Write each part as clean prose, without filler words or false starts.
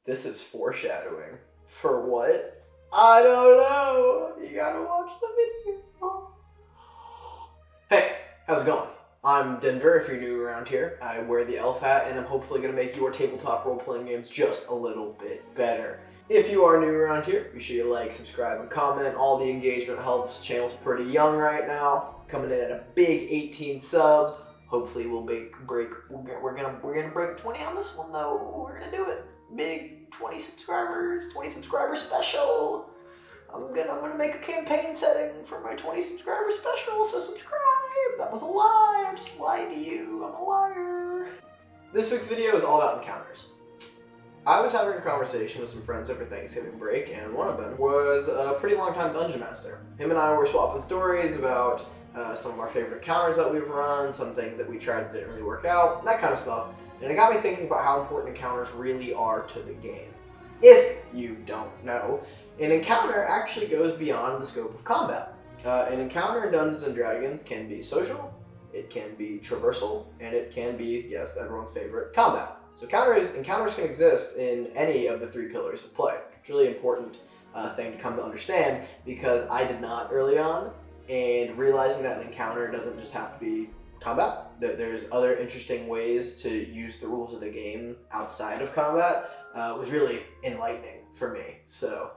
This is foreshadowing. For what? I don't know. You gotta watch the video. Hey, how's it going? I'm Denver, if you're new around here. I wear the elf hat, and I'm hopefully going to make your tabletop role-playing games just a little bit better. If you are new around here, be sure you like, subscribe, and comment. All the engagement helps. Channel's pretty young right now, coming in at a big 18 subs. Hopefully we'll we're gonna break 20 on this one though. We're gonna do it. Big 20 subscribers, 20 subscriber special. I'm gonna make a campaign setting for my 20 subscriber special, so subscribe. That was a lie. I just lied to you. I'm a liar. This week's video is all about encounters. I was having a conversation with some friends over Thanksgiving break, and one of them was a pretty long time dungeon master. Him and I were swapping stories about some of our favorite encounters that we've run, some things that we tried that didn't really work out, that kind of stuff. And it got me thinking about how important encounters really are to the game. If you don't know, an encounter actually goes beyond the scope of combat. An encounter in Dungeons & Dragons can be social, it can be traversal, and it can be, yes, everyone's favorite, combat. So encounters can exist in any of the three pillars of play. It's a really important thing to come to understand, because I did not early on, and realizing that an encounter doesn't just have to be combat, that there's other interesting ways to use the rules of the game outside of combat, was really enlightening for me. So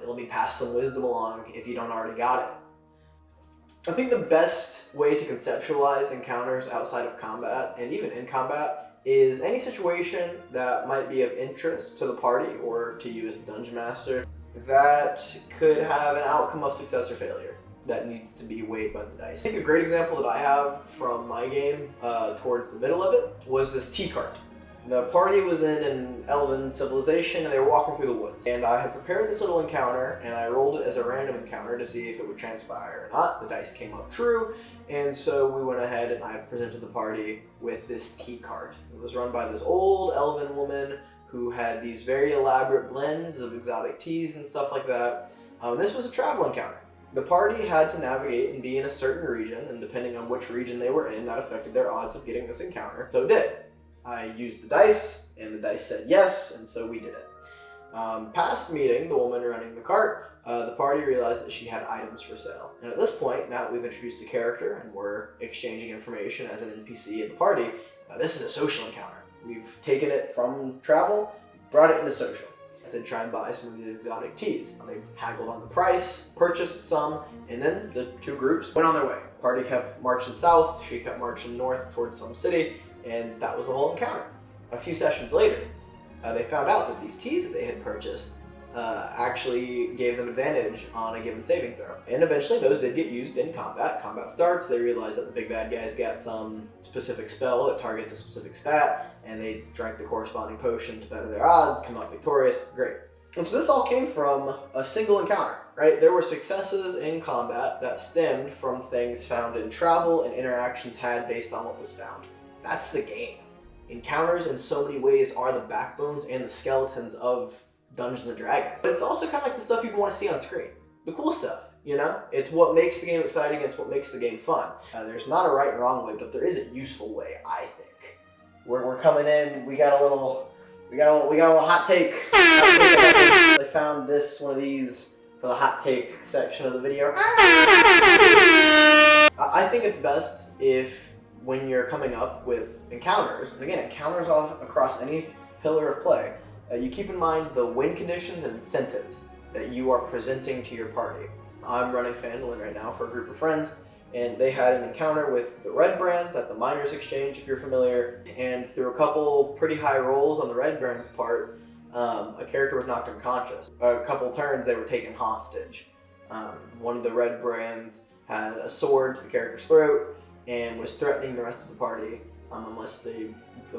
let me pass some wisdom along if you don't already got it. I think the best way to conceptualize encounters outside of combat, and even in combat, is any situation that might be of interest to the party or to you as the dungeon master that could have an outcome of success or failure that needs to be weighed by the dice. I think a great example that I have from my game towards the middle of it was this tea cart. The party was in an elven civilization and they were walking through the woods. And I had prepared this little encounter and I rolled it as a random encounter to see if it would transpire or not. The dice came up true, and so we went ahead and I presented the party with this tea cart. It was run by this old elven woman who had these very elaborate blends of exotic teas and stuff like that. This was a travel encounter. The party had to navigate and be in a certain region, and depending on which region they were in, that affected their odds of getting this encounter. So it did. I used the dice, and the dice said yes, and so we did it. Past meeting the woman running the cart, the party realized that she had items for sale. And at this point, now that we've introduced a character and we're exchanging information as an NPC in the party, this is a social encounter. We've taken it from travel, brought it into social. To try and buy some of these exotic teas. They haggled on the price, purchased some, and then the two groups went on their way. Party kept marching south, she kept marching north towards some city, and that was the whole encounter. A few sessions later, they found out that these teas that they had purchased actually gave them advantage on a given saving throw. And eventually those did get used in combat. Combat starts, they realize that the big bad guys got some specific spell that targets a specific stat, and they drank the corresponding potion to better their odds, come out victorious. Great. And so this all came from a single encounter, right? There were successes in combat that stemmed from things found in travel and interactions had based on what was found. That's the game. Encounters in so many ways are the backbones and the skeletons of Dungeons & Dragons. But it's also kind of like the stuff you want to see on screen. The cool stuff, you know? It's what makes the game exciting, it's what makes the game fun. There's not a right and wrong way, but there is a useful way, I think. We're coming in, we got a little hot take. I found one of these for the hot take section of the video. I think it's best if, when you're coming up with encounters, and again, encounters all across any pillar of play, you keep in mind the win conditions and incentives that you are presenting to your party. I'm running Fandolin right now for a group of friends, and they had an encounter with the Red Brands at the Miners Exchange, if you're familiar, and through a couple pretty high rolls on the Red Brands part, a character was knocked unconscious. A couple turns, they were taken hostage. One of the Red Brands had a sword to the character's throat and was threatening the rest of the party unless the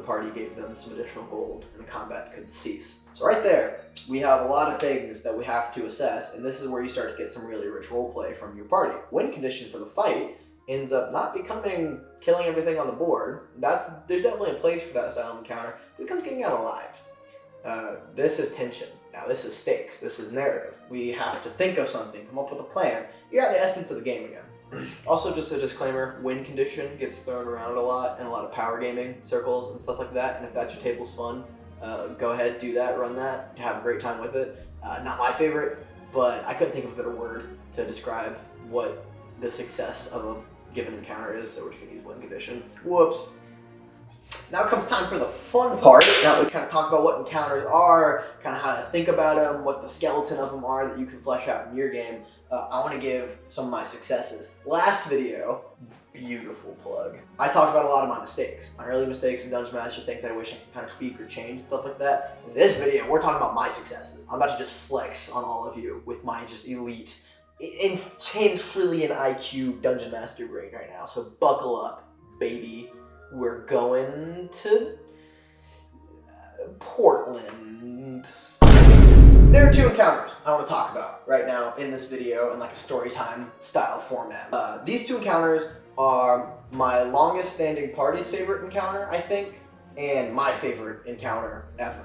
party gave them some additional gold and the combat could cease. So right there, we have a lot of things that we have to assess, and this is where you start to get some really rich roleplay from your party. Win condition for the fight ends up not becoming killing everything on the board. There's definitely a place for that style of encounter. It becomes getting out alive. This is tension. Now this is stakes. This is narrative. We have to think of something, come up with a plan. You're at the essence of the game again. Also, just a disclaimer, win condition gets thrown around a lot in a lot of power gaming circles and stuff like that, and if that's your table's fun, go ahead, do that, run that, have a great time with it. Not my favorite, but I couldn't think of a better word to describe what the success of a given encounter is, so we're just gonna use win condition. Whoops. Now comes time for the fun part. Now we kind of talk about what encounters are, kind of how to think about them, what the skeleton of them are that you can flesh out in your game. I want to give some of my successes. Last video, beautiful plug, I talked about a lot of my mistakes, my early mistakes in Dungeon Master, things I wish I could kind of tweak or change and stuff like that. In this video, we're talking about my successes. I'm about to just flex on all of you with my just elite, in 10 trillion IQ Dungeon Master brain right now. So buckle up, baby. We're going to Portland. There are 2 encounters I want to talk about right now in this video in like a story time style format. These 2 encounters are my longest standing party's favorite encounter, I think, and my favorite encounter ever.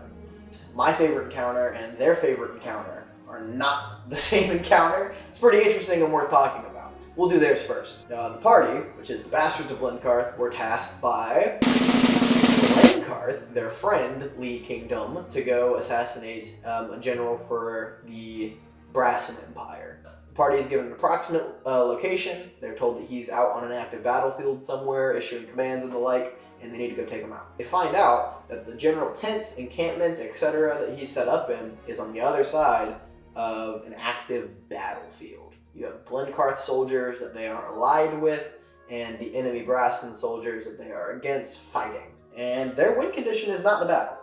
My favorite encounter and their favorite encounter are not the same encounter. It's pretty interesting and worth talking about. We'll do theirs first. The party, which is the Bastards of Blenkarth, were tasked by Blenkarth, their friend, Lee Kingdom, to go assassinate a general for the Brassen Empire. The party is given an approximate location. They're told that he's out on an active battlefield somewhere, issuing commands and the like, and they need to go take him out. They find out that the general tent, encampment, etc. that he's set up in is on the other side of an active battlefield. You have Blenkarth soldiers that they are allied with, and the enemy Brassen soldiers that they are against fighting. And their win condition is not the battle.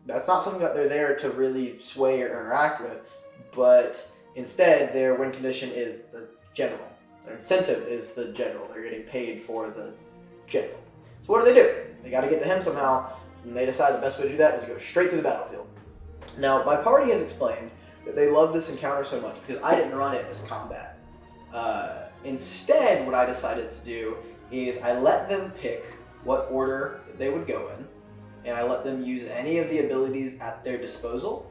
That's not something that they're there to really sway or interact with, but instead their win condition is the general. Their incentive is the general. They're getting paid for the general. So what do? They got to get to him somehow, and they decide the best way to do that is to go straight to the battlefield. Now, my party has explained that they love this encounter so much because I didn't run it as combat. Instead, what I decided to do is I let them pick what order they would go in, and I let them use any of the abilities at their disposal,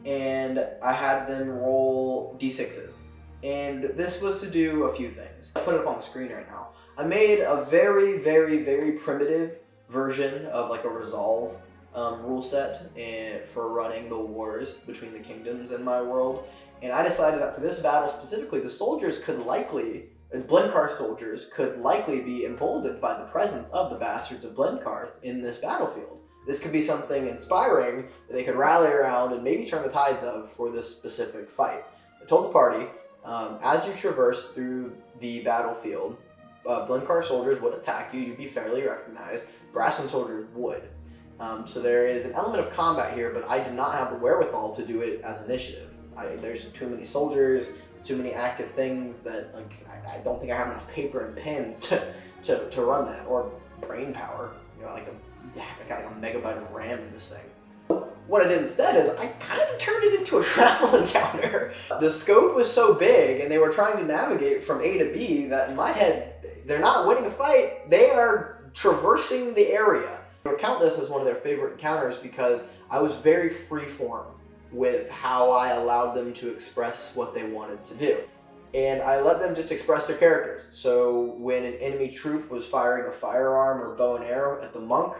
and I had them roll d6s. And this was to do a few things. I'll put it up on the screen right now. I made a very, very, very primitive version of like a resolve rule set for running the wars between the kingdoms in my world, and I decided that for this battle specifically, the Blenkarth soldiers could likely be emboldened by the presence of the Bastards of Blenkarth in this battlefield. This could be something inspiring that they could rally around and maybe turn the tides of for this specific fight. I told the party, as you traverse through the battlefield, Blenkarth soldiers would attack you, you'd be fairly recognized, Brassen soldiers would. So there is an element of combat here, but I did not have the wherewithal to do it as initiative. There's too many soldiers, too many active things that like I don't think I have enough paper and pens to run that, or brain power. You know, I got like a megabyte of RAM in this thing. What I did instead is I kind of turned it into a travel encounter. The scope was so big, and they were trying to navigate from A to B that in my head, they're not winning a fight, they are traversing the area. I would count this as one of their favorite encounters because I was very freeform with how I allowed them to express what they wanted to do. And I let them just express their characters. So when an enemy troop was firing a firearm or bow and arrow at the monk,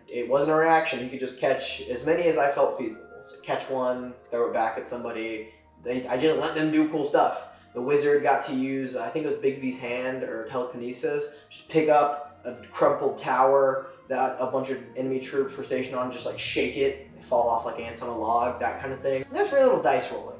it wasn't a reaction. He could just catch as many as I felt feasible. So catch one, throw it back at somebody. I just let them do cool stuff. The wizard got to use, I think it was Bigsby's hand or telekinesis, just pick up a crumpled tower that a bunch of enemy troops were stationed on, just like shake it, they fall off like ants on a log, that kind of thing. And that's very little dice rolling.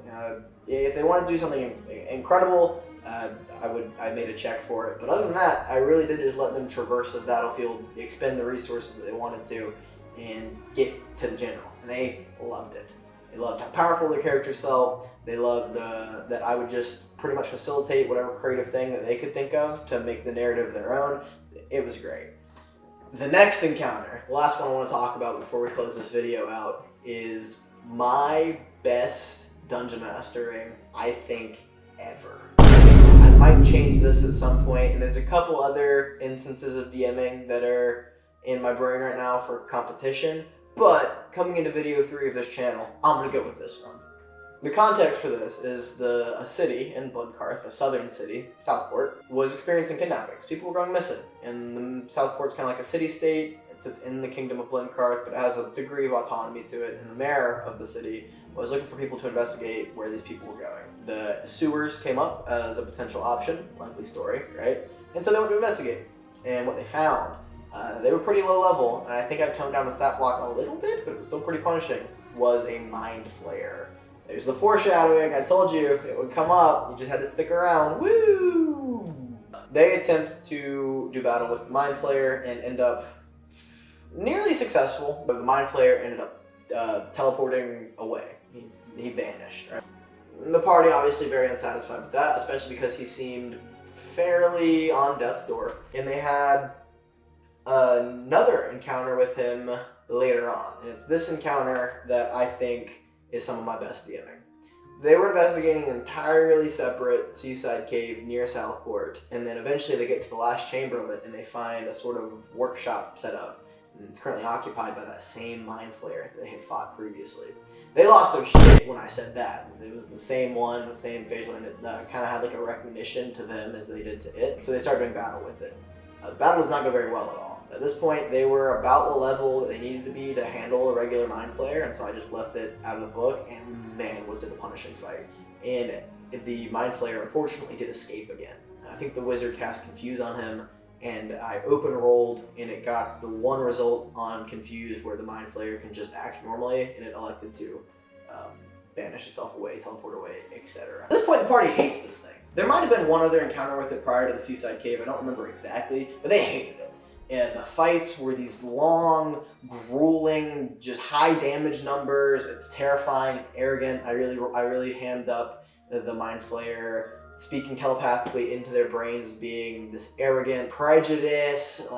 If they wanted to do something incredible, I made a check for it. But other than that, I really did just let them traverse this battlefield, expend the resources that they wanted to, and get to the general. And they loved it. They loved how powerful their characters felt. They loved that I would just pretty much facilitate whatever creative thing that they could think of to make the narrative their own. It was great. The next encounter, the last one I want to talk about before we close this video out, is my best dungeon mastering, I think, ever. I might change this at some point, and there's a couple other instances of DMing that are in my brain right now for competition, but coming into video 3 of this channel, I'm going to go with this one. The context for this is a city in Blenkarth, a southern city, Southport, was experiencing kidnappings. People were going missing, and Southport's kind of like a city-state, It sits in the Kingdom of Blimkarth, but it has a degree of autonomy to it, and the mayor of the city was looking for people to investigate where these people were going. The sewers came up as a potential option, likely story, right? And so they went to investigate. And what they found, they were pretty low level, and I think I toned down the stat block a little bit, but it was still pretty punishing, was a mind flayer. There's the foreshadowing. I told you it would come up. You just had to stick around. Woo! They attempt to do battle with the mind flayer and end up nearly successful, but the mind flayer ended up teleporting away. He vanished. Right? The party obviously very unsatisfied with that, especially because he seemed fairly on death's door. And they had another encounter with him later on. And it's this encounter that I think is some of my best DMing. They were investigating an entirely separate seaside cave near Southport, and then eventually they get to the last chamber of it and they find a sort of workshop set up. And it's currently occupied by that same mind flayer that they had fought previously. They lost their shit when I said that. It was the same one, the same facial, and it kind of had like a recognition to them as they did to it. So they started doing battle with it. The battle did not go very well at all. At this point, they were about the level they needed to be to handle a regular mind flayer, and so I just left it out of the book, and man, was it a punishing fight. And the mind flayer unfortunately did escape again. I think the wizard cast Confuse on him, and I open rolled, and it got the one result on Confuse where the mind flayer can just act normally, and it elected to banish itself away, teleport away, etc. At this point, the party hates this thing. There might have been one other encounter with it prior to the seaside cave, I don't remember exactly, but they hated it. And the fights were these long, grueling, just high damage numbers. It's terrifying, it's arrogant. I really hammed up the mind flayer, speaking telepathically into their brains as being this arrogant, prejudice,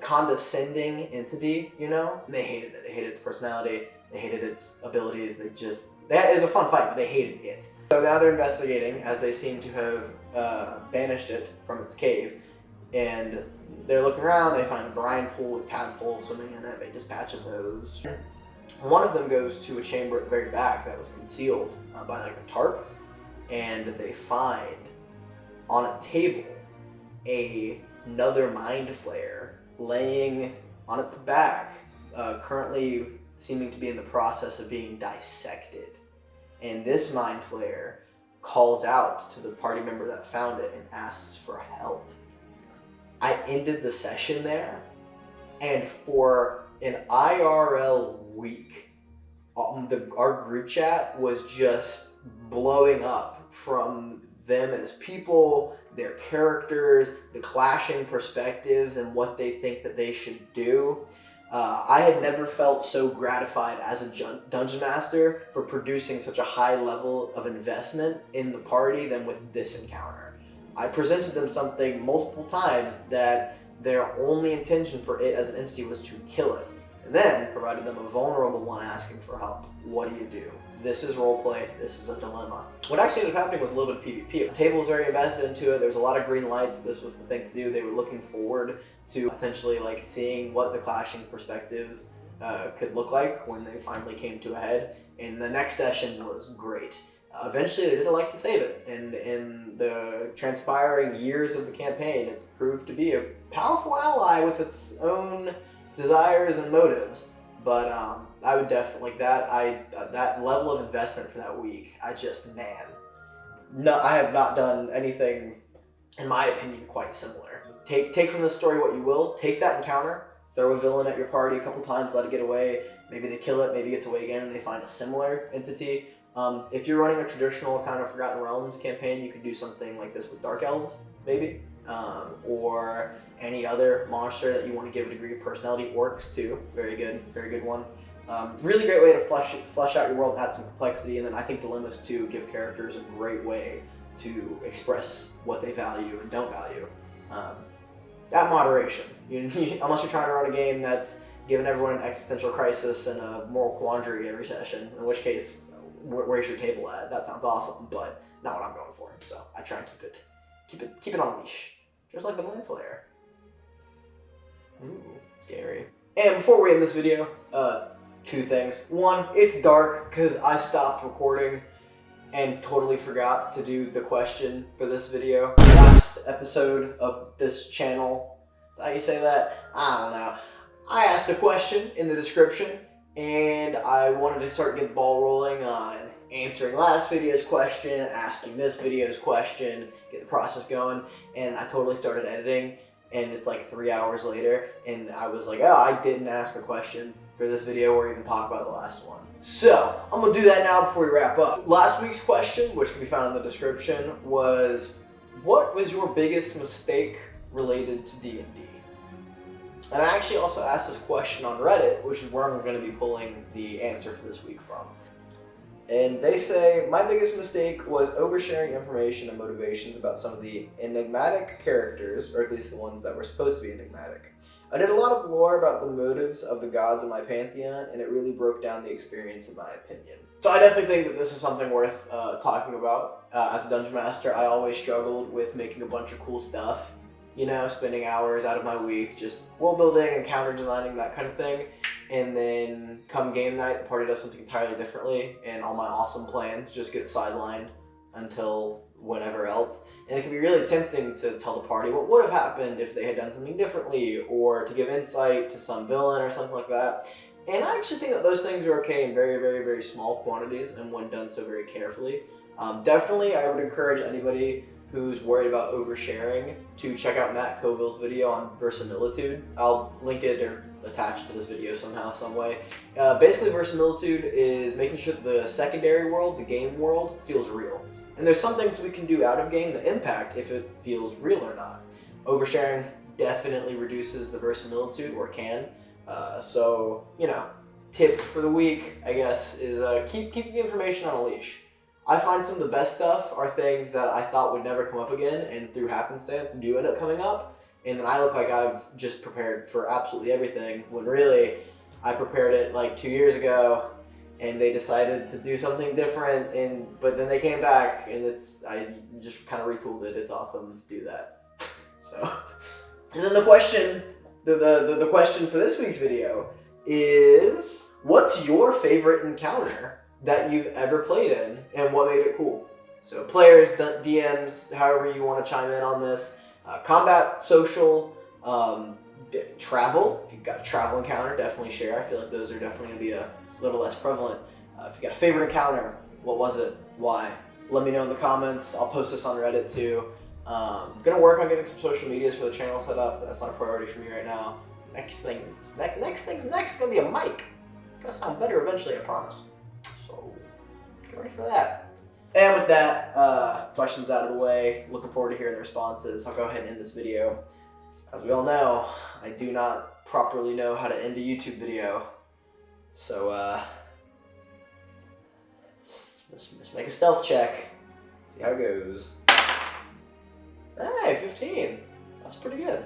condescending entity, you know? And they hated it. They hated its personality. They hated its abilities. That is a fun fight, but they hated it. So now they're investigating, as they seem to have banished it from its cave. And they're looking around, they find a brine pool with tadpoles swimming in it, they dispatch of those. One of them goes to a chamber at the very back that was concealed by like a tarp, and they find on a table another mind flayer laying on its back, currently seeming to be in the process of being dissected. And this mind flayer calls out to the party member that found it and asks for help. I ended the session there, and for an IRL week, our group chat was just blowing up from them as people, their characters, the clashing perspectives, and what they think that they should do. I had never felt so gratified as a dungeon master for producing such a high level of investment in the party than with this encounter. I presented them something multiple times that their only intention for it as an entity was to kill it, and then provided them a vulnerable one asking for help. What do you do? This is roleplay, this is a dilemma. What actually ended up happening was a little bit of PvP. The table was very invested into it, there was a lot of green lights, this was the thing to do. They were looking forward to potentially like seeing what the clashing perspectives could look like when they finally came to a head, and the next session was great. Eventually they did elect to save it, and in the transpiring years of the campaign, it's proved to be a powerful ally with its own desires and motives. But I would definitely, like that level of investment for that week, I have not done anything, in my opinion, quite similar. Take from this story what you will, take that encounter, throw a villain at your party a couple times, let it get away, maybe they kill it, maybe it gets away again, and they find a similar entity. If you're running a traditional kind of Forgotten Realms campaign, you could do something like this with Dark Elves, maybe, or any other monster that you want to give a degree of personality. Orcs too, very good one. Really great way to flesh out your world, add some complexity, and then I think dilemmas too give characters a great way to express what they value and don't value. At moderation, unless you're trying to run a game that's giving everyone an existential crisis and a moral quandary every session, in which case, where's your table at? That sounds awesome, but not what I'm going for. So I try and keep it on leash, just like the mind flayer. Ooh, scary. And before we end this video, two things. One, it's dark because I stopped recording and totally forgot to do the question for this video. Last episode of this channel, is that how you say that? I don't know. I asked a question in the description, and I wanted to start getting the ball rolling on answering last video's question, asking this video's question, get the process going, and I totally started editing, and it's like 3 hours later, and I was like, oh, I didn't ask a question for this video or even talk about the last one. So, I'm gonna do that now before we wrap up. Last week's question, which can be found in the description, was, what was your biggest mistake related to D&D? And I actually also asked this question on Reddit, which is where I'm going to be pulling the answer for this week from. And they say, my biggest mistake was oversharing information and motivations about some of the enigmatic characters, or at least the ones that were supposed to be enigmatic. I did a lot of lore about the motives of the gods in my pantheon, and it really broke down the experience in my opinion. So I definitely think that this is something worth talking about. As a dungeon master, I always struggled with making a bunch of cool stuff. You know, spending hours out of my week just world building and counter designing, that kind of thing. And then come game night, the party does something entirely differently, and all my awesome plans just get sidelined until whenever else. And it can be really tempting to tell the party what would have happened if they had done something differently, or to give insight to some villain or something like that. And I actually think that those things are okay in very, very, very small quantities and when done so very carefully. Definitely, I would encourage anybody who's worried about oversharing to check out Matt Coville's video on verisimilitude. I'll link it or attach it to this video somehow, some way. Basically, verisimilitude is making sure that the secondary world, the game world, feels real. And there's some things we can do out of game that impact if it feels real or not. Oversharing definitely reduces the verisimilitude, or can. So, you know, tip for the week, I guess, is keep the information on a leash. I find some of the best stuff are things that I thought would never come up again, and through happenstance do end up coming up, and then I look like I've just prepared for absolutely everything, when really I prepared it like 2 years ago, and they decided to do something different, but then they came back, and I just kind of retooled it. It's awesome to do that. So, and then the question, the question for this week's video is, what's your favorite encounter that you've ever played in, and what made it cool? So players, DMs, however you want to chime in on this. Combat, social, travel. If you've got a travel encounter, definitely share. I feel like those are definitely going to be a little less prevalent. If you got a favorite encounter, what was it? Why? Let me know in the comments. I'll post this on Reddit too. I'm going to work on getting some social medias for the channel set up, but that's not a priority for me right now. Next thing's next going to be a mic. It's going to sound better eventually, I promise. So, get ready for that. And with that, questions out of the way, looking forward to hearing the responses. I'll go ahead and end this video. As we all know, I do not properly know how to end a YouTube video. So, let's make a stealth check. See how it goes. Hey, 15. That's pretty good.